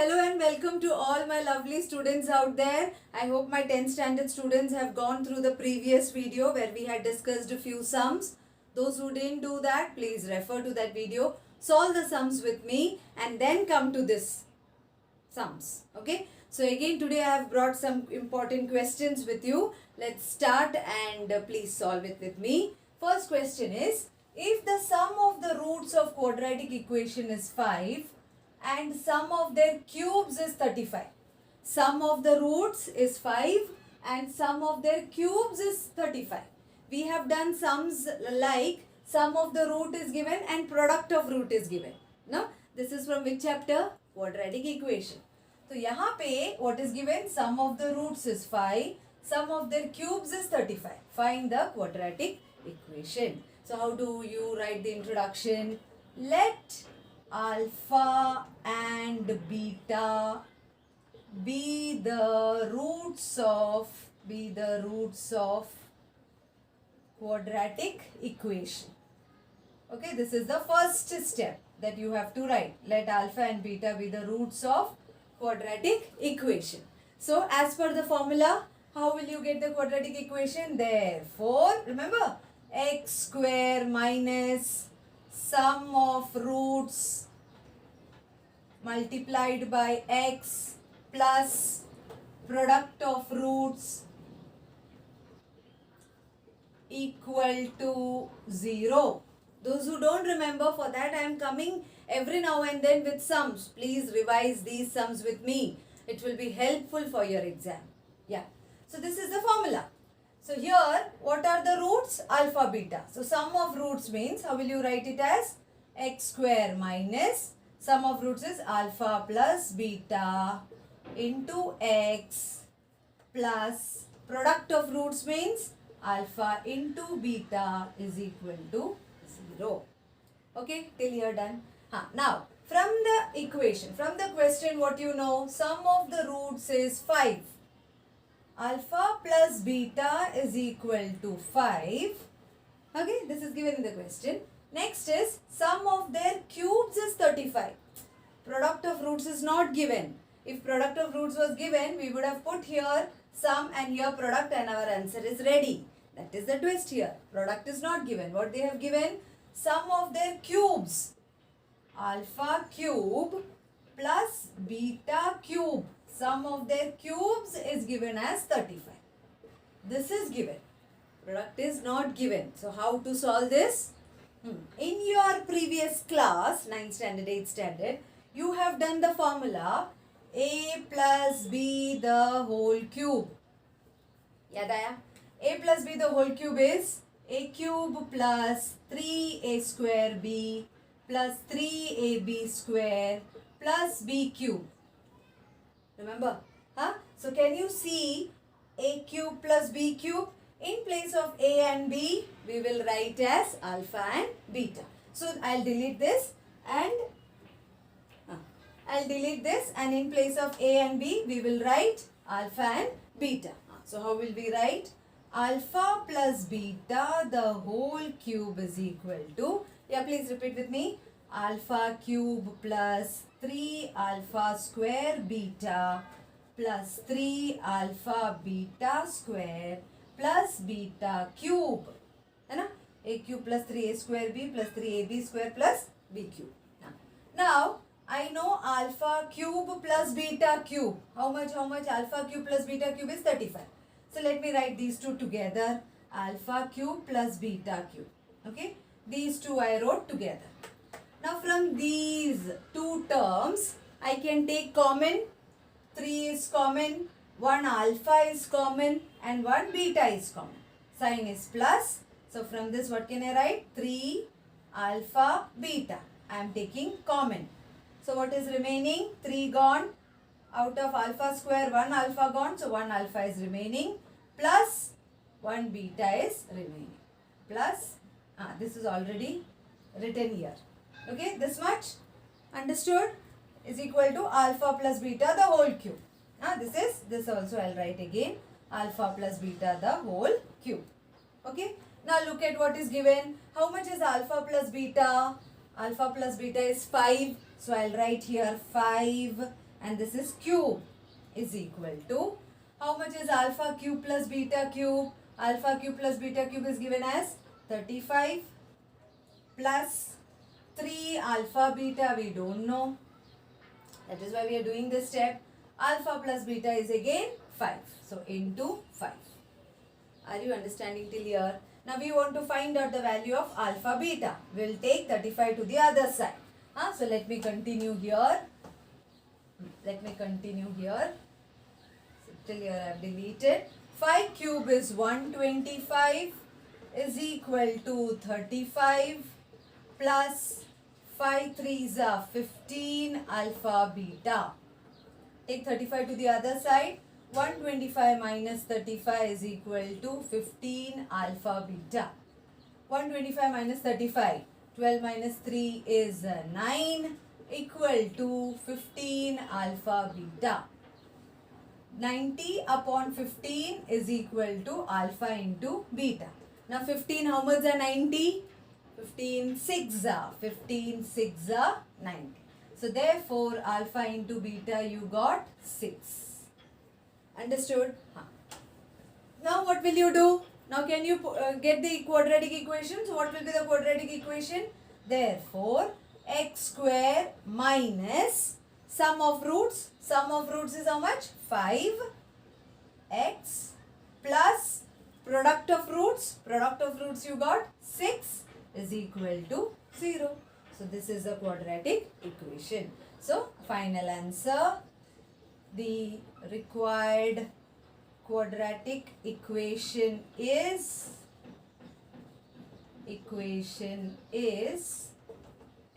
Hello and welcome to all my lovely students out there. I hope my 10th standard students have gone through the previous video where we had discussed a few sums. Those who didn't do that, please refer to that video. Solve the sums with me and then come to this sums. Okay. So again today I have brought some important questions with you. Let's start and please solve it with me. First question is, if the sum of the roots of quadratic equation is 5, and sum of their cubes is 35. Sum of the roots is 5 and sum of their cubes is 35. We have done sums like sum of the root is given and product of root is given. No? This is from which chapter? Quadratic equation. So, यहाँ पे what is given? Sum of the roots is 5. Sum of their cubes is 35. Find the quadratic equation. So, how do you write the introduction? Let alpha and beta be the roots of quadratic equation. Okay, this is the first step that you have to write. Let alpha and beta be the roots of quadratic equation. So as per the formula, how will you get the quadratic equation? Therefore, remember, x square minus sum of roots multiplied by x plus product of roots equal to 0. Those who don't remember, for that I am coming every now and then with sums. Please revise these sums with me. It will be helpful for your exam. Yeah. So this is the formula. So here, what are the roots? Alpha, beta. So sum of roots means, how will you write it as? X square minus, sum of roots is alpha plus beta into x plus product of roots means alpha into beta is equal to 0. Okay, till here done. Now, from the equation, from the question, what you know? Sum of the roots is 5. Alpha plus beta is equal to 5. Okay, this is given in the question. Next is sum of their cubes is 35. Product of roots is not given. If product of roots was given, we would have put here sum and here product and our answer is ready. That is the twist here. Product is not given. What they have given? Sum of their cubes. Alpha cube plus beta cube. Sum of their cubes is given as 35. This is given. Product is not given. So, how to solve this? In your previous class, 9th standard, 8th standard, you have done the formula a plus b the whole cube. Yad aaya? A plus b the whole cube is a cube plus 3a square b plus 3ab square plus b cube. Remember? So can you see a cube plus b cube? In place of a and b, we will write as alpha and beta. So I'll delete this and in place of a and b, we will write alpha and beta. So how will we write? Alpha plus beta the whole cube is equal to, please repeat with me. Alpha cube plus 3 alpha square beta plus 3 alpha beta square plus beta cube. है ना? A cube plus 3a square b plus 3ab square plus b cube. Now, I know alpha cube plus beta cube. How much alpha cube plus beta cube is 35. So, let me write these two together. Alpha cube plus beta cube. Okay? These two I wrote together. Now, from these two terms, I can take common. 3 is common. 1 alpha is common and 1 beta is common. Sign is plus. So, from this what can I write? 3 alpha beta. I am taking common. So, what is remaining? 3 gone. Out of alpha square, 1 alpha gone. So, 1 alpha is remaining. Plus 1 beta is remaining. Plus, this is already written here. Okay, this much. Understood? Is equal to alpha plus beta the whole cube. This also I'll write again. Alpha plus beta the whole cube. Okay. Now look at what is given. How much is alpha plus beta? Alpha plus beta is 5. So I'll write here 5 and this is cube is equal to, how much is alpha cube plus beta cube? Alpha cube plus beta cube is given as 35 plus 3 alpha beta, we don't know. That is why we are doing this step. Alpha plus beta is again 5. So into 5. Are you understanding till here? Now we want to find out the value of alpha beta. We will take 35 to the other side. So let me continue here. So till here I have deleted. 5 cube is 125 is equal to 35 plus 5 3s are 15 alpha beta. Take 35 to the other side. 125 minus 35 is equal to 15 alpha beta. 125 minus 35. 12 minus 3 is 9 equal to 15 alpha beta. 90 upon 15 is equal to alpha into beta. Now 15, how much are 90? 15 6 are 90. So therefore alpha into beta you got 6. Understood? Now what will you do? Now can you get the quadratic equation? So what will be the quadratic equation? Therefore x square minus sum of roots. Sum of roots is how much? 5x plus product of roots. Product of roots you got 6 is equal to 0. So this is the quadratic equation. So final answer, the required quadratic equation is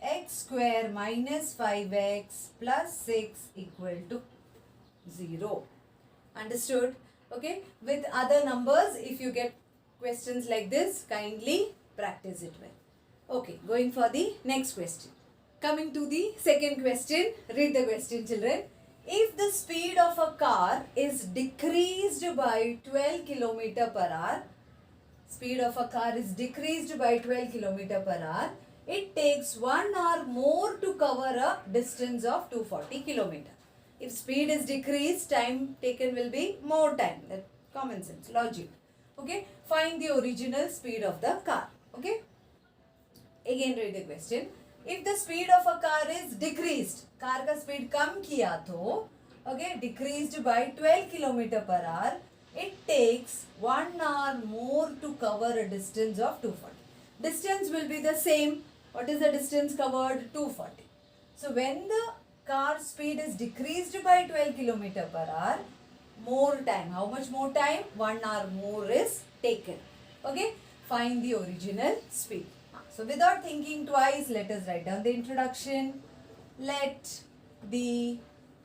x square minus 5x plus 6 equal to 0. Understood? Okay. With other numbers, if you get questions like this, kindly practice it well. Okay. Going for the next question. Coming to the second question. Read the question, children. If the speed of a car is decreased by 12 km per hour, speed of a car is decreased by 12 km per hour, it takes 1 hour more to cover a distance of 240 km. If speed is decreased, time taken will be more time. That common sense, logic. Okay. Find the original speed of the car. Okay. Again read the question. If the speed of a car is decreased, car ka speed kam kiya to, okay, decreased by 12 km per hour, it takes 1 hour more to cover a distance of 240. Distance will be the same. What is the distance covered? 240. So when the car speed is decreased by 12 km per hour, more time. How much more time? 1 hour more is taken. Okay. Find the original speed. So without thinking twice, let us write down the introduction. Let the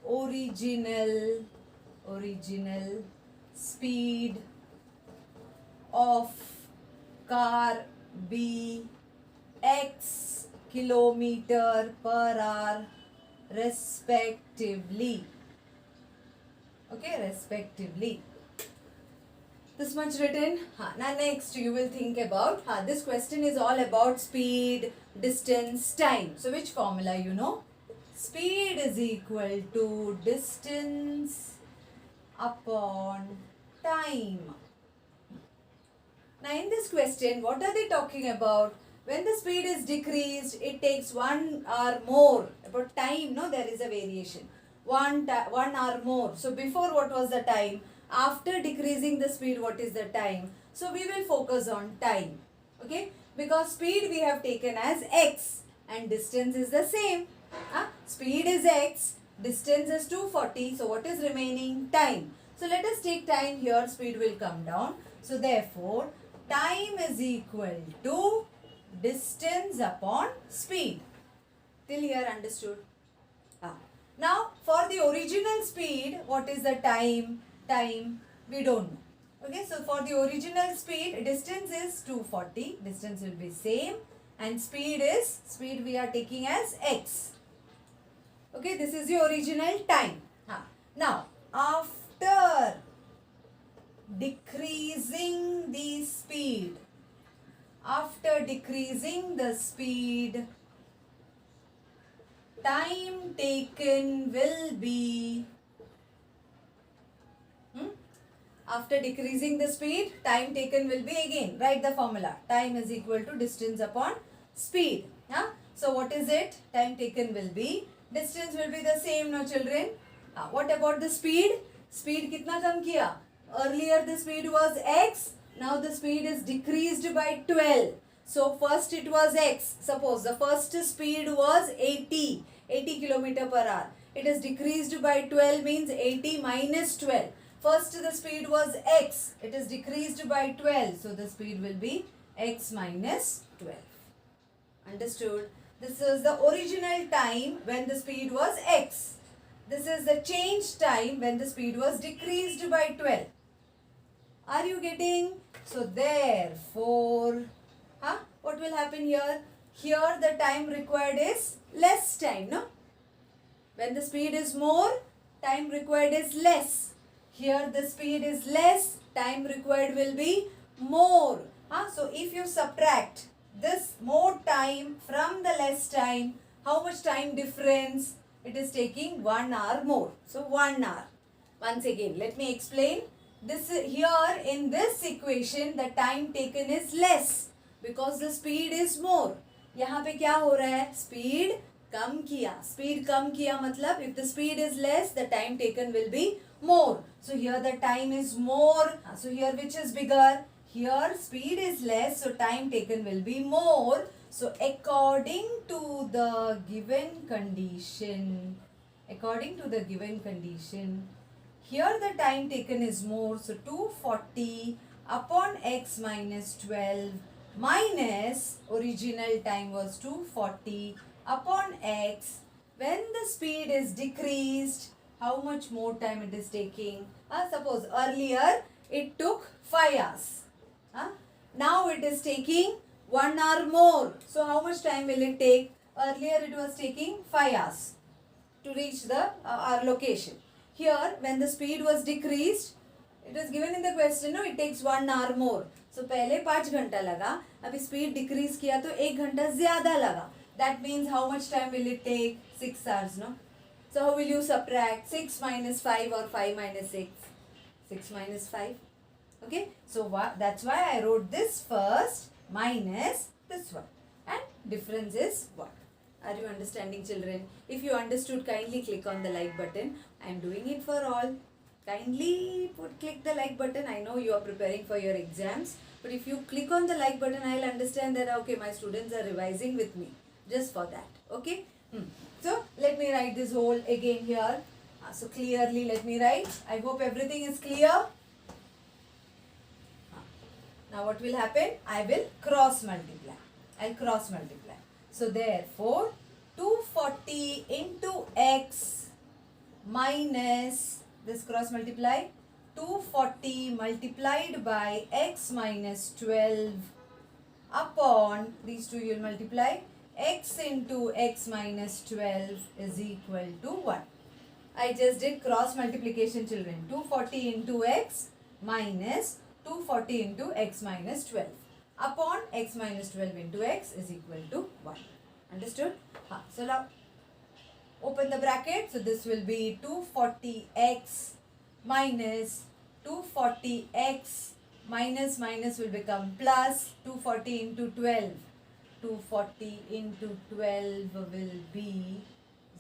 original speed of car be x kilometer per hour respectively. Okay, respectively. This much written. Now next you will think about, this question is all about speed, distance, time. So which formula you know? Speed is equal to distance upon time. Now in this question, what are they talking about? When the speed is decreased, it takes 1 hour more. About time, no, there is a variation. 1 hour more. So before, what was the time? After decreasing the speed, what is the time? So we will focus on time. Okay? Because speed we have taken as x and distance is the same. Speed is x, distance is 240. So what is remaining? Time. So let us take time here. Speed will come down. So therefore, time is equal to distance upon speed. Till here understood? Now for the original speed, what is the time? Time we don't know. Okay, so for the original speed, distance is 240. Distance will be same and speed we are taking as x. Okay, this is the original time. Now after decreasing the speed, time taken will be After decreasing the speed, time taken will be again. Write the formula. Time is equal to distance upon speed. Huh? So what is it? Time taken will be, distance will be the same, no children? What about the speed? Speed kitna kam kiya? Earlier the speed was x. Now the speed is decreased by 12. So first it was x. Suppose the first speed was 80 km per hour. It is decreased by 12 means 80 minus 12. First the speed was x. It is decreased by 12. So the speed will be x minus 12. Understood? This is the original time when the speed was x. This is the change time when the speed was decreased by 12. Are you getting? So therefore, what will happen here? Here the time required is less time, no? When the speed is more, time required is less. Here the speed is less, time required will be more. So if you subtract this more time from the less time, how much time difference? It is taking 1 hour more. So 1 hour. Once again, let me explain. This here in this equation, the time taken is less because the speed is more. यहाँ पे क्या हो रहा है? Speed कम किया. Speed कम किया मतलब if the speed is less, the time taken will be more. So here the time is more. So here which is bigger? Here speed is less, so time taken will be more. So according to the given condition, here the time taken is more. So 240 upon x minus 12 minus original time was 240 upon x. When the speed is decreased, how much more time it is taking? Suppose earlier it took 5 hours. Now it is taking 1 hour more. So how much time will it take? Earlier it was taking 5 hours to reach the our location. Here when the speed was decreased, it is given in the question, no, it takes 1 hour more. So पहले 5 घंटा लगा, अभी speed decrease किया तो 1 घंटा ज़्यादा लगा. That means how much time will it take? 6 hours, no? So how will you subtract 6 minus 5 or 5 minus 6? 6 minus 5. Okay, so that's why I wrote this first minus this one, and difference is what? Are you understanding, children? If you understood, kindly click on the like button. I am doing it for all. Kindly click the like button. I know you are preparing for your exams, but if you click on the like button, I'll understand that okay, my students are revising with me. Just for that. Okay. So let me write this whole again here. So clearly let me write. I hope everything is clear. Now what will happen? I will cross multiply. I'll cross multiply. So therefore 240 into x minus this cross multiply 240 multiplied by x minus 12 upon these two you will multiply x into x minus 12 is equal to 1. I just did cross multiplication, children. 240 into x minus 240 into x minus 12 upon x minus 12 into x is equal to 1. Understood? So now open the bracket. So this will be 240x minus 240x minus will become plus 240 into 12. 240 into 12 will be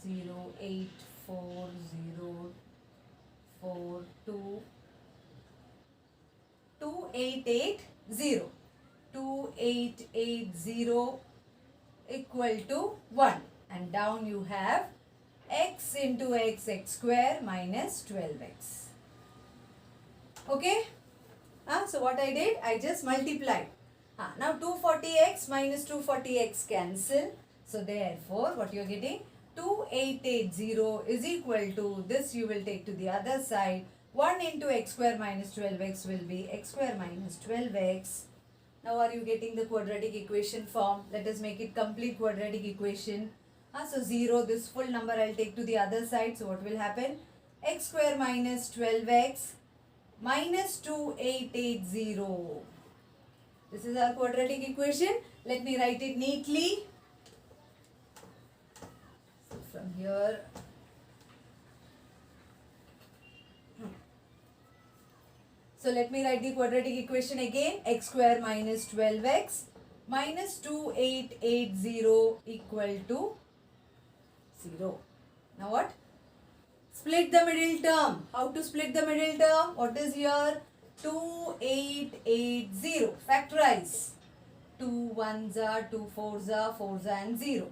0.84042 2880 2880 equal to 1, and down you have x into x square minus 12x. Okay? So what I did, I just multiplied. Now 240x minus 240x cancel. So therefore what you are getting? 2880 is equal to this, you will take to the other side. 1 into x square minus 12x will be x square minus 12x. Now are you getting the quadratic equation form? Let us make it complete quadratic equation. So 0, this full number I will take to the other side. So what will happen? X square minus 12x minus 2880. This is our quadratic equation. Let me write it neatly. So from here, So let me write the quadratic equation again. X square minus 12x minus 2880 equal to 0. Now what? Split the middle term. How to split the middle term? What is here? 2880. Factorize. 2 1s are, 2 4s are, 4s are and 0.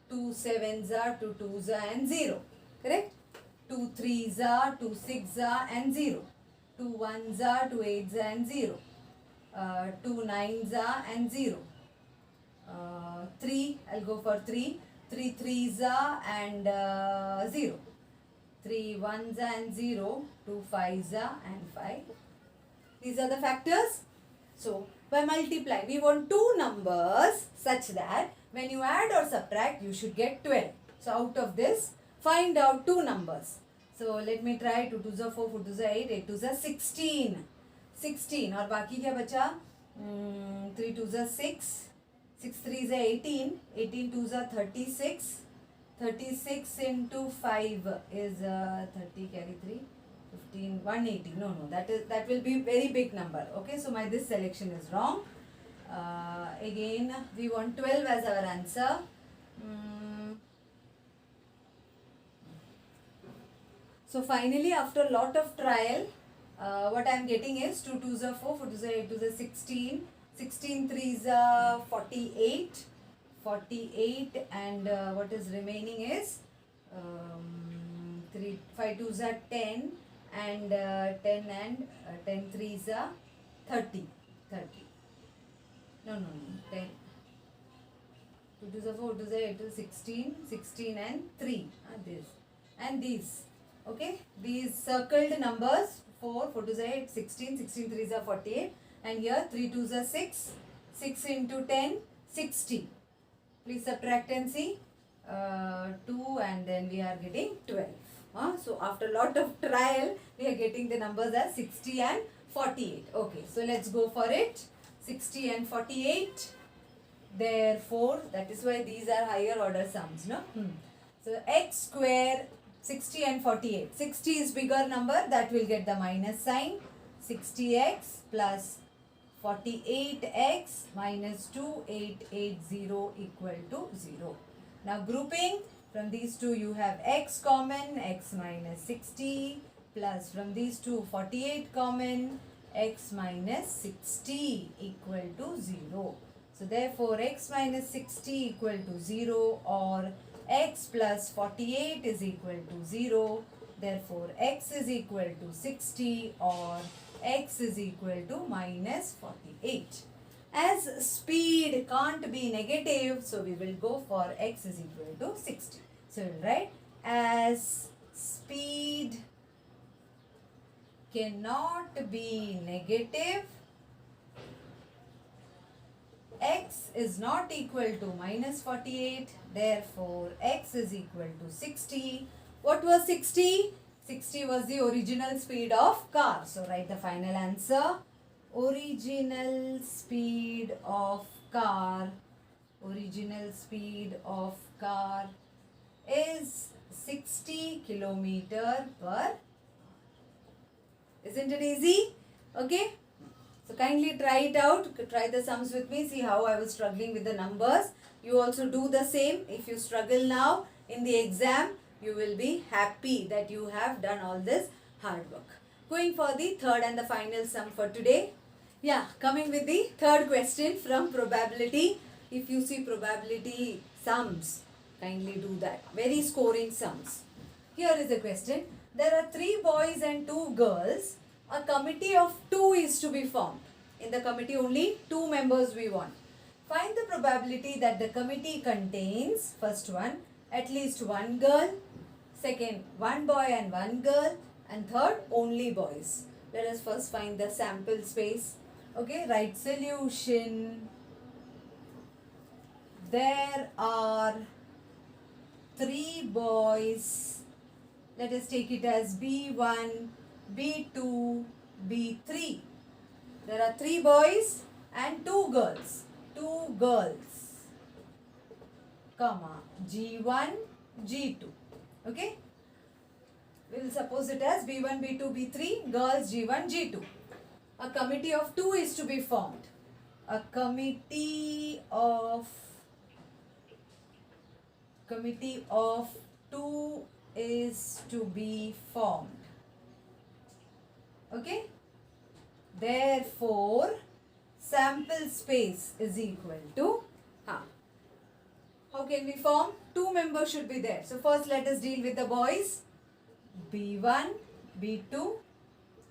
2 7s are, 2 2s are and 0. Correct? 2 3s are, 2 6s are and 0. 2 1s are, 2 8s are and 0. 2 9s are and 0. 3, I'll go for 3. 3 3s are and 0. 3 1s are and 0. 2 5s are and 5. These are the factors. So, by multiplying, we want two numbers such that when you add or subtract, you should get 12. So, out of this, find out two numbers. So, let me try 2 2s are 4, 4 2s are 8, 8 2s are 16. 16 और बाकी क्या बचा? 3 2s are 6, 6 3s are 18, 18 2s are 36, 36 into 5 is 30 carry 3. 15 180 no that will be very big number. Okay, so my this selection is wrong. Again we want 12 as our answer. So finally after a lot of trial what I am getting is 2 2s are 4, 4 2s are 8 2s are 16, 16 3s are 48, 48 and what is remaining is 3 5 2s are 10 and 10 and 10 3s are 30. No 10 2 2s are 4 2s are 8 2s are 16, 16 and 3 this and these. Okay, these circled numbers 4 4 2s are 8, 16, 16 3s are 48 and here 3 2s are 6, 6 into 10 60. Please subtract and see 2 and then we are getting 12. So after a lot of trial we are getting the numbers as 60 and 48. Okay, so let's go for it. 60 and 48. Therefore, that is why these are higher order sums, no? So x square 60 and 48. 60 is bigger number, that will get the minus sign. 60x plus 48x minus 2880 equal to 0. Now grouping, from these two you have x common, x minus 60 plus from these two 48 common, x minus 60 equal to 0. So therefore x minus 60 equal to 0 or x plus 48 is equal to 0. Therefore x is equal to 60 or x is equal to minus 48. As speed can't be negative, so we will go for x is equal to 60. So we will write as speed cannot be negative, x is not equal to minus 48, therefore x is equal to 60. What was 60? 60 was the original speed of car. So write the final answer. Original speed of car is 60 kilometer per. Isn't it easy? Okay. So kindly try it out. Try the sums with me. See how I was struggling with the numbers. You also do the same. If you struggle now in the exam, you will be happy that you have done all this hard work. Going for the third and the final sum for today. Yeah, coming with the third question from probability. If you see probability sums, kindly do that. Very scoring sums. Here is the question. There are 3 boys and 2 girls. A committee of 2 is to be formed. In the committee only 2 members we want. Find the probability that the committee contains, first one, at least 1 girl, second 1 boy and 1 girl, and third only boys. Let us first find the sample space. Okay, write solution. There are 3 boys. Let us take it as B1, B2, B3. There are 3 boys and 2 girls. 2 girls, comma, G1, G2. Okay? We will suppose it as B1, B2, B3, girls G1, G2. a committee of 2 is to be formed. A committee of 2 is to be formed. Okay? Therefore, sample space is equal to, how can we form? 2 members should be there. So first let us deal with the boys. B1, B2.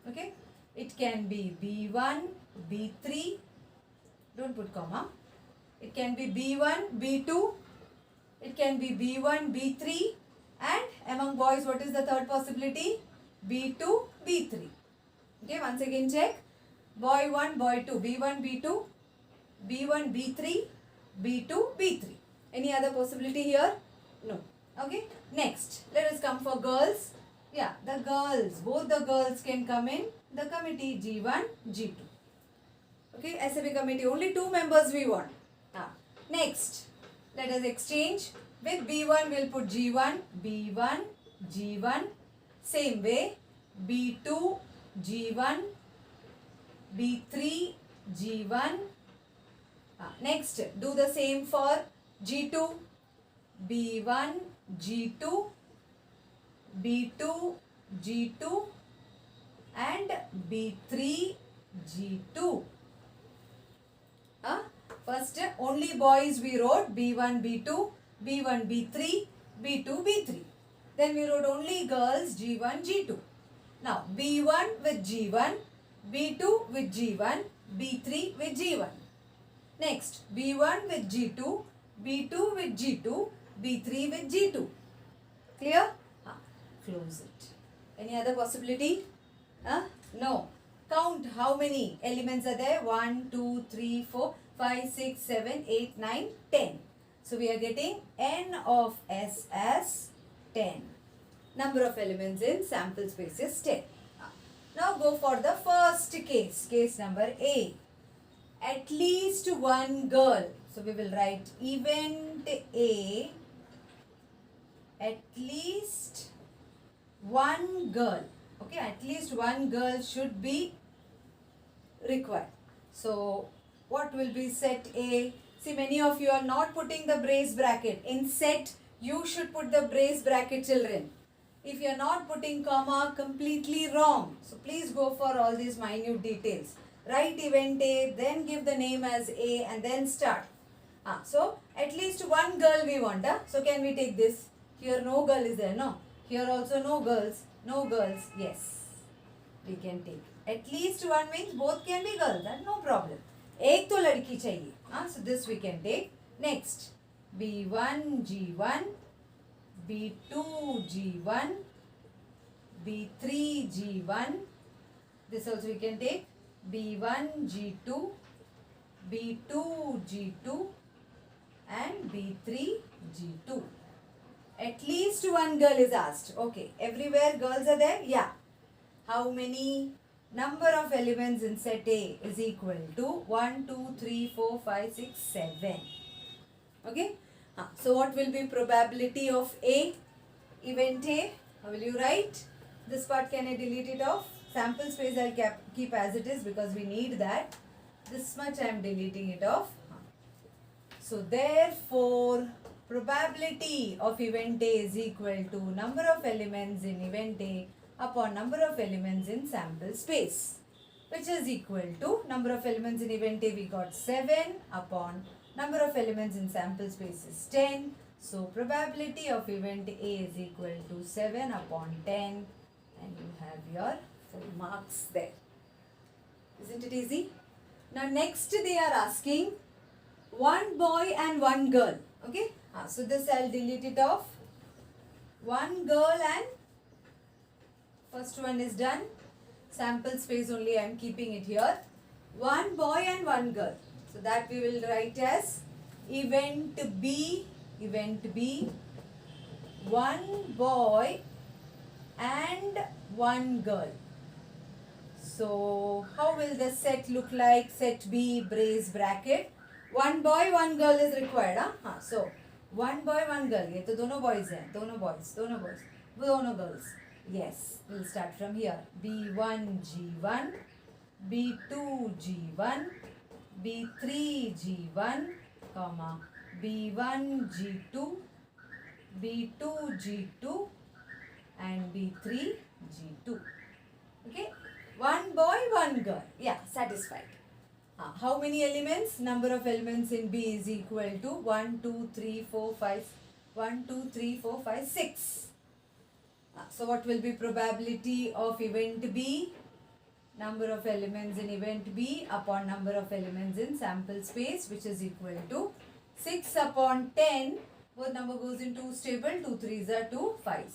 Okay? It can be B1, B3. Don't put comma. It can be B1, B2. It can be B1, B3. And among boys, what is the third possibility? B2, B3. Okay, once again check. Boy 1, boy 2, B1, B2, B1, B3, B2, B3. Any other possibility here? No. Okay, next, let us come for girls. Yeah, the girls, both the girls can come in the committee G1, G2. Okay, SAP committee, only 2 members we want. Next, let us exchange. With B1, we'll put G1, B1, G1. Same way, B2, G1, B3, G1. Next, do the same for G2, B1, G2, B2, G2 and B3, G2. First, only boys we wrote B1, B2, B1, B3, B2, B3. Then we wrote only girls G1, G2. Now, B1 with G1, B2 with G1, B3 with G1. Next, B1 with G2, B2 with G2, B3 with G2. Clear? Close it. Any other possibility? No. Count how many elements are there. 1, 2, 3, 4, 5, 6, 7, 8, 9, 10. So we are getting n of S as 10. Number of elements in sample space is 10. Now go for the first case. Case number A. At least one girl. So we will write event A. At least one girl. Okay, at least one girl should be required. So what will be set A? See, many of you are not putting the brace bracket. In set, you should put the brace bracket, children. If you are not putting comma, completely wrong. So please go for all these minute details. Write event A, then give the name as A and then start. So at least one girl we want. So can we take this? Here no girl is there, no? Here also no girls. No girls. Yes. We can take. At least one means both can be girls. No problem. एक तो लड़की चाहिए. So this we can take. Next. B1, G1. B2, G1. B3, G1. This also we can take. B1, G2. B2, G2. And B3, G2. At least one girl is asked. Okay. Everywhere girls are there? Yeah. How many? Number of elements in set A is equal to 1, 2, 3, 4, 5, 6, 7. Okay. So what will be probability of A? Event A. How will you write? This part can I delete it off? Sample space I'll keep as it is because we need that. This much I am deleting it off. So therefore, probability of event A is equal to number of elements in event A upon number of elements in sample space, which is equal to number of elements in event A we got 7 upon number of elements in sample space is 10. So probability of event A is equal to 7 upon 10 and you have your full marks there. Isn't it easy? Now next they are asking one boy and one girl. Okay. So this I'll delete it off. One girl and first one is done. Sample space only I am keeping it here. One boy and one girl. So that we will write as event B. Event B. One boy and one girl. So how will the set look like? Set B brace bracket. One boy, one girl is required. So one boy, one girl. ये तो दोनों boys हैं. दोनों boys. दोनों girls. Yes. We'll start from here. B1, G1. B2 G1, B3 G1, comma, B1 G2, B2 G2 and B3 G2. Okay, one boy, one girl. Yeah, satisfied. How many elements? Number of elements in B is equal to 1, 2, 3, 4, 5. 1, 2, 3, 4, 5, 6. So what will be probability of event B? Number of elements in event B upon number of elements in sample space, which is equal to 6 upon 10. Both number goes in 2's table. 2 3s are 2 5s.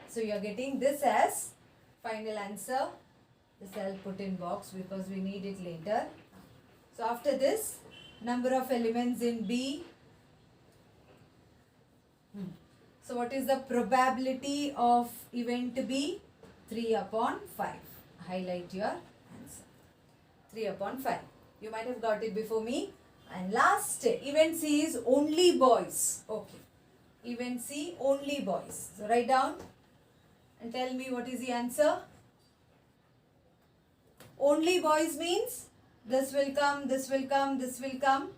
So you are getting this as final answer. This I'll put in box because we need it later. So after this, number of elements in B. So what is the probability of event B? 3 upon 5. Highlight your answer. 3 upon 5. You might have got it before me. And last, event C is only boys. Okay. Event C, only boys. So write down and tell me what is the answer. Only boys means this will come, this will come, this will come.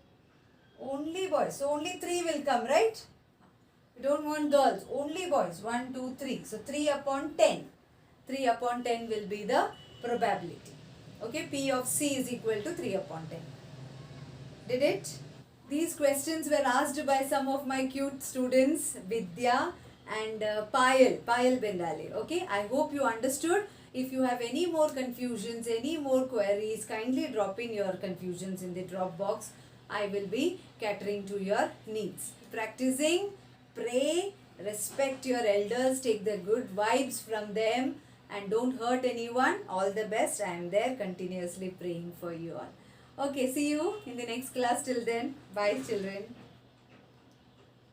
Only boys. So only 3 will come, right? We don't want girls. Only boys. 1, 2, 3. So 3 upon 10. 3 upon 10 will be the probability. Okay. P of C is equal to 3 upon 10. Did it? These questions were asked by some of my cute students, Vidya and Payal Bendale. Okay. I hope you understood. If you have any more confusions, any more queries, kindly drop in your confusions in the drop box. I will be catering to your needs. Practicing, pray, respect your elders, take the good vibes from them and don't hurt anyone. All the best. I am there continuously praying for you all. Okay, see you in the next class. Till then, bye children.